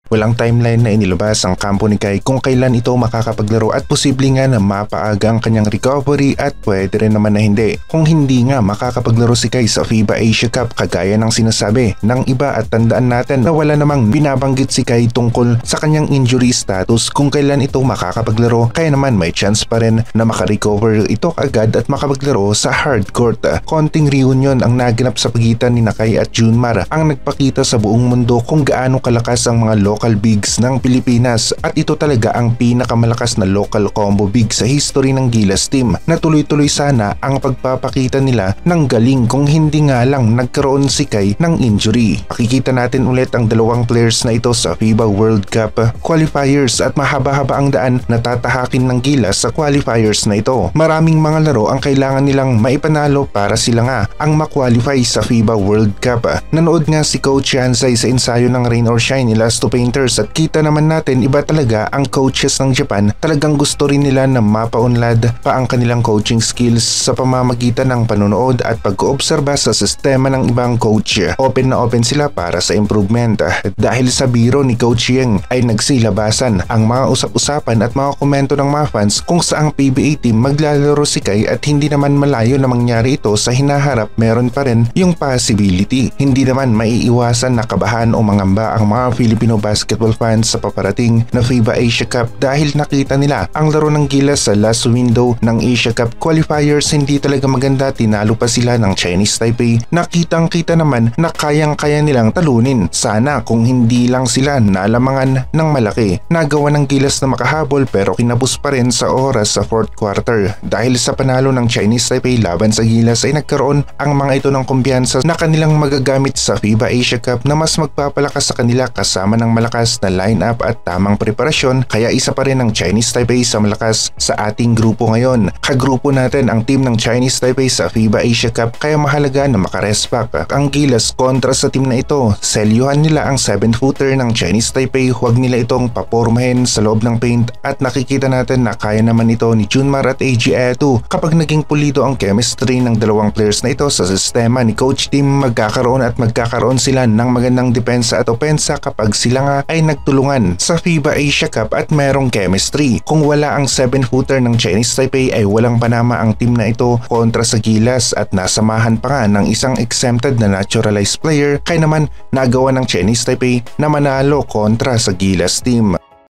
Walang timeline na inilabas ang kampo ni Kai kung kailan ito makakapaglaro at posible nga na mapaaga ang kanyang recovery at pwede rin naman na hindi. Kung hindi nga makakapaglaro si Kai sa FIBA Asia Cup kagaya ng sinasabi ng iba at tandaan natin na wala namang binabanggit si Kai tungkol sa kanyang injury status kung kailan ito makakapaglaro, kaya naman may chance pa rin na makarecover ito agad at makapaglaro sa hard court. Konting reunion ang naganap sa pagitan ni Kai at Junmar ang nagpakita sa buong mundo kung gaano kalakas ang mga local bigs ng Pilipinas at ito talaga ang pinakamalakas na local combo big sa history ng Gilas team na tuloy-tuloy sana ang pagpapakita nila ng galing kung hindi nga lang nagkaroon si Kai ng injury. Makikita natin ulit ang dalawang players na ito sa FIBA World Cup qualifiers at mahaba-haba ang daan na tatahakin ng Gilas sa qualifiers na ito. Maraming mga laro ang kailangan nilang maipanalo para sila nga ang makwalify sa FIBA World Cup. Nanood nga si Coach Yansay sa ensayo ng Rain or Shine nila Two Painters at kita naman natin iba talaga ang coaches ng Japan. Talagang gusto rin nila na mapaunlad pa ang kanilang coaching skills sa pamamagitan ng panonood at pag-oobserba sa sistema ng ibang coach. Open na open sila para sa improvement. Dahil sa biro ni Coach Yang ay nagsilabasan ang mga usap-usapan at mga komento ng mga fans kung saang PBA team maglalaro si Kai at hindi naman malayo na mangyari ito sa hinaharap, meron pa rin yung possibility. Hindi naman maiiwasan na kabahan o mangamba ang mga Filipino basketball fans sa paparating na FIBA Asia Cup dahil nakita nila ang laro ng Gilas sa last window ng Asia Cup qualifiers. Hindi talaga maganda, tinalo pa sila ng Chinese Taipei. Nakitang-kita naman na kayang-kaya nilang talunin. Sana kung hindi lang sila nalamangan ng malaki. Nagawa ng Gilas na makahabol pero kinabos pa rin sa oras sa fourth quarter. Dahil sa panalo ng Chinese Taipei laban sa Gilas ay nagkaroon ang mga ito ng kumpiyansa na kanilang magagamit sa FIBA Asia Cup na mas magpapalakas sa kanila kasama ng malakas na lineup at tamang preparasyon, kaya isa pa rin ang Chinese Taipei sa malakas sa ating grupo ngayon. Kagrupo natin ang team ng Chinese Taipei sa FIBA Asia Cup kaya mahalaga na makarespak ang Gilas kontra sa team na ito. Selyuhan nila ang 7-footer ng Chinese Taipei, huwag nila itong papormahin sa loob ng paint at nakikita natin na kaya naman ito ni Junmar at AG Etu. Kapag naging pulido ang chemistry ng dalawang players na ito sa sistema ni Coach Team, magkakaroon sila ng magandang depensa at opensa kapag sila nga ay nagtulungan sa FIBA Asia Cup at merong chemistry. Kung wala ang 7-footer ng Chinese Taipei ay walang panama ang team na ito kontra sa Gilas at nasamahan pa nga ng isang exempted na naturalized player, kaya naman nagawa ng Chinese Taipei na manalo kontra sa Gilas team.